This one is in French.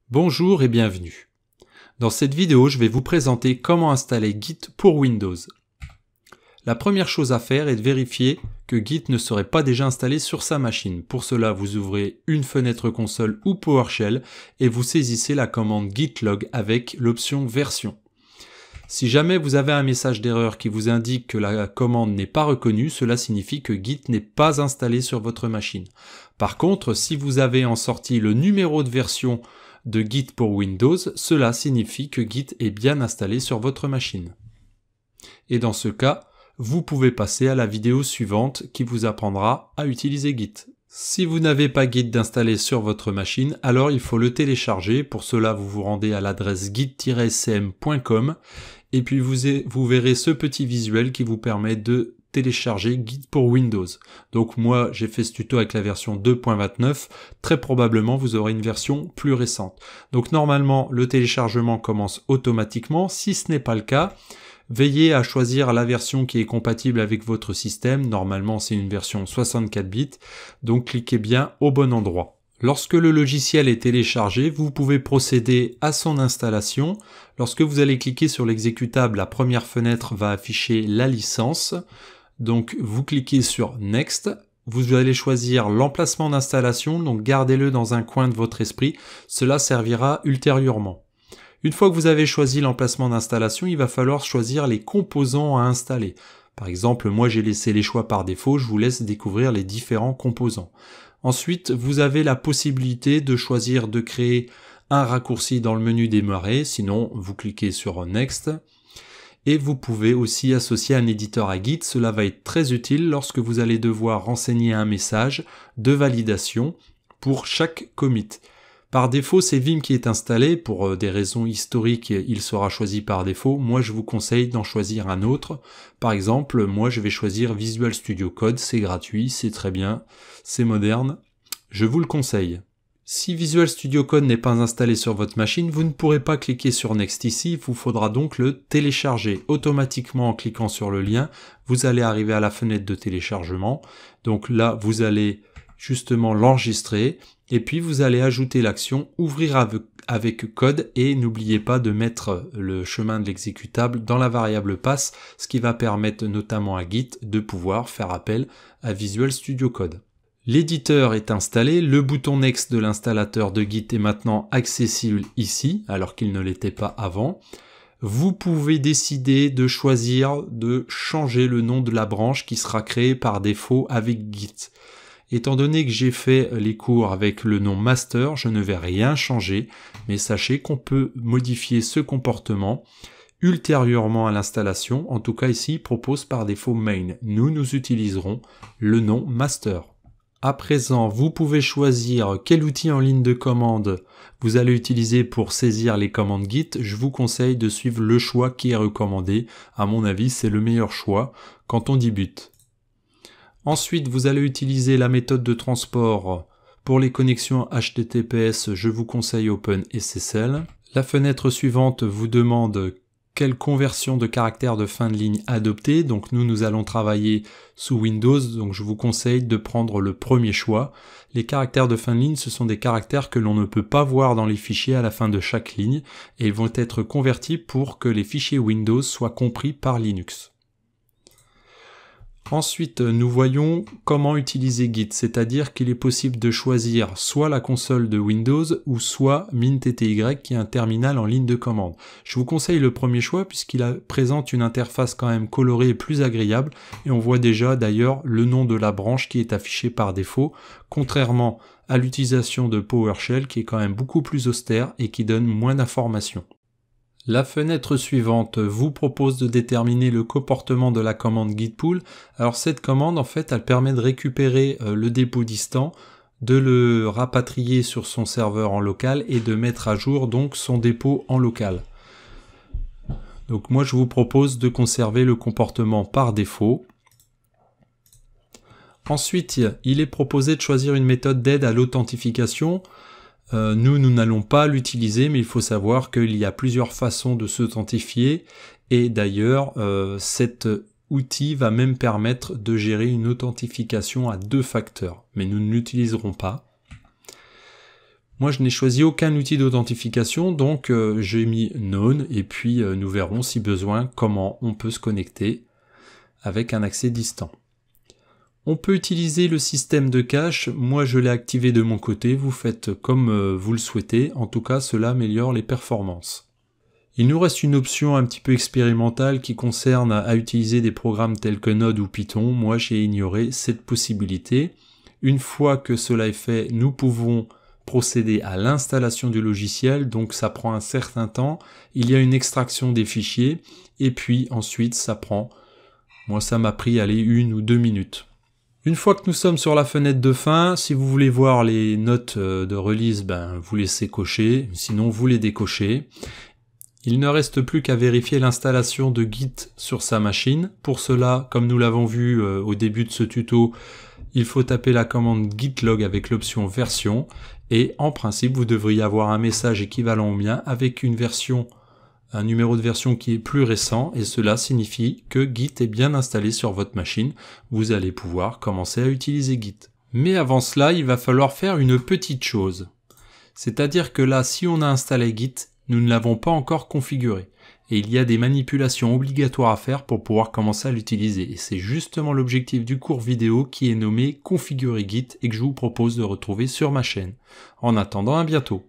Bonjour et bienvenue. Dans cette vidéo, je vais vous présenter comment installer Git pour Windows. La première chose à faire est de vérifier que Git ne serait pas déjà installé sur sa machine. Pour cela, vous ouvrez une fenêtre console ou PowerShell et vous saisissez la commande git log avec l'option version. Si jamais vous avez un message d'erreur qui vous indique que la commande n'est pas reconnue, cela signifie que Git n'est pas installé sur votre machine. Par contre, si vous avez en sortie le numéro de version de Git pour Windows, cela signifie que Git est bien installé sur votre machine. Et dans ce cas, vous pouvez passer à la vidéo suivante qui vous apprendra à utiliser Git. Si vous n'avez pas Git d'installer sur votre machine, alors il faut le télécharger. Pour cela, vous vous rendez à l'adresse git-scm.com et puis vous verrez ce petit visuel qui vous permet de télécharger Git pour Windows. Donc moi, j'ai fait ce tuto avec la version 2.29. Très probablement, vous aurez une version plus récente. Donc normalement, le téléchargement commence automatiquement. Si ce n'est pas le cas, veillez à choisir la version qui est compatible avec votre système. Normalement, c'est une version 64 bits. Donc cliquez bien au bon endroit. Lorsque le logiciel est téléchargé, vous pouvez procéder à son installation. Lorsque vous allez cliquer sur l'exécutable, la première fenêtre va afficher la licence. Donc vous cliquez sur Next. Vous allez choisir l'emplacement d'installation, donc gardez-le dans un coin de votre esprit. Cela servira ultérieurement. Une fois que vous avez choisi l'emplacement d'installation, il va falloir choisir les composants à installer. Par exemple, moi j'ai laissé les choix par défaut, je vous laisse découvrir les différents composants. Ensuite, vous avez la possibilité de choisir de créer un raccourci dans le menu démarrer, sinon vous cliquez sur Next. Et vous pouvez aussi associer un éditeur à Git, cela va être très utile lorsque vous allez devoir renseigner un message de validation pour chaque commit. Par défaut, c'est Vim qui est installé. Pour des raisons historiques, il sera choisi par défaut. Moi, je vous conseille d'en choisir un autre. Par exemple, moi, je vais choisir Visual Studio Code. C'est gratuit, c'est très bien, c'est moderne. Je vous le conseille. Si Visual Studio Code n'est pas installé sur votre machine, vous ne pourrez pas cliquer sur Next ici. Il vous faudra donc le télécharger automatiquement en cliquant sur le lien. Vous allez arriver à la fenêtre de téléchargement. Donc là, vous allez justement l'enregistrer. Et puis vous allez ajouter l'action ouvrir avec code et n'oubliez pas de mettre le chemin de l'exécutable dans la variable path, ce qui va permettre notamment à Git de pouvoir faire appel à Visual Studio Code. L'éditeur est installé, le bouton Next de l'installateur de Git est maintenant accessible ici, alors qu'il ne l'était pas avant. Vous pouvez décider de choisir de changer le nom de la branche qui sera créée par défaut avec Git. Étant donné que j'ai fait les cours avec le nom master, je ne vais rien changer, mais sachez qu'on peut modifier ce comportement ultérieurement à l'installation. En tout cas ici, il propose par défaut main. Nous utiliserons le nom master. À présent, vous pouvez choisir quel outil en ligne de commande vous allez utiliser pour saisir les commandes Git. Je vous conseille de suivre le choix qui est recommandé. À mon avis, c'est le meilleur choix quand on débute. Ensuite, vous allez utiliser la méthode de transport pour les connexions HTTPS, je vous conseille OpenSSL. La fenêtre suivante vous demande quelle conversion de caractères de fin de ligne adopter. Donc nous allons travailler sous Windows, donc je vous conseille de prendre le premier choix. Les caractères de fin de ligne, ce sont des caractères que l'on ne peut pas voir dans les fichiers à la fin de chaque ligne et ils vont être convertis pour que les fichiers Windows soient compris par Linux. Ensuite, nous voyons comment utiliser Git, c'est-à-dire qu'il est possible de choisir soit la console de Windows ou soit MinTTY qui est un terminal en ligne de commande. Je vous conseille le premier choix puisqu'il présente une interface quand même colorée et plus agréable et on voit déjà d'ailleurs le nom de la branche qui est affiché par défaut, contrairement à l'utilisation de PowerShell qui est quand même beaucoup plus austère et qui donne moins d'informations. La fenêtre suivante vous propose de déterminer le comportement de la commande git pull. Alors cette commande en fait elle permet de récupérer le dépôt distant, de le rapatrier sur son serveur en local et de mettre à jour donc son dépôt en local. Donc moi je vous propose de conserver le comportement par défaut. Ensuite il est proposé de choisir une méthode d'aide à l'authentification. Nous n'allons pas l'utiliser, mais il faut savoir qu'il y a plusieurs façons de s'authentifier et d'ailleurs cet outil va même permettre de gérer une authentification à 2 facteurs, mais nous ne l'utiliserons pas. Moi je n'ai choisi aucun outil d'authentification, donc j'ai mis None et puis nous verrons si besoin comment on peut se connecter avec un accès distant. On peut utiliser le système de cache, moi je l'ai activé de mon côté, vous faites comme vous le souhaitez, en tout cas cela améliore les performances. Il nous reste une option un petit peu expérimentale qui concerne à utiliser des programmes tels que Node ou Python, moi j'ai ignoré cette possibilité. Une fois que cela est fait, nous pouvons procéder à l'installation du logiciel, donc ça prend un certain temps, il y a une extraction des fichiers, et puis ensuite ça prend, moi ça m'a pris 1 ou 2 minutes. Une fois que nous sommes sur la fenêtre de fin, si vous voulez voir les notes de release, vous laissez cocher, sinon vous les décochez. Il ne reste plus qu'à vérifier l'installation de Git sur sa machine. Pour cela, comme nous l'avons vu au début de ce tuto, il faut taper la commande git log avec l'option version, et en principe vous devriez avoir un message équivalent au mien avec un numéro de version qui est plus récent, et cela signifie que Git est bien installé sur votre machine. Vous allez pouvoir commencer à utiliser Git. Mais avant cela, il va falloir faire une petite chose. C'est-à-dire que là, si on a installé Git, nous ne l'avons pas encore configuré. Et il y a des manipulations obligatoires à faire pour pouvoir commencer à l'utiliser. Et c'est justement l'objectif du cours vidéo qui est nommé Configurer Git et que je vous propose de retrouver sur ma chaîne. En attendant, à bientôt.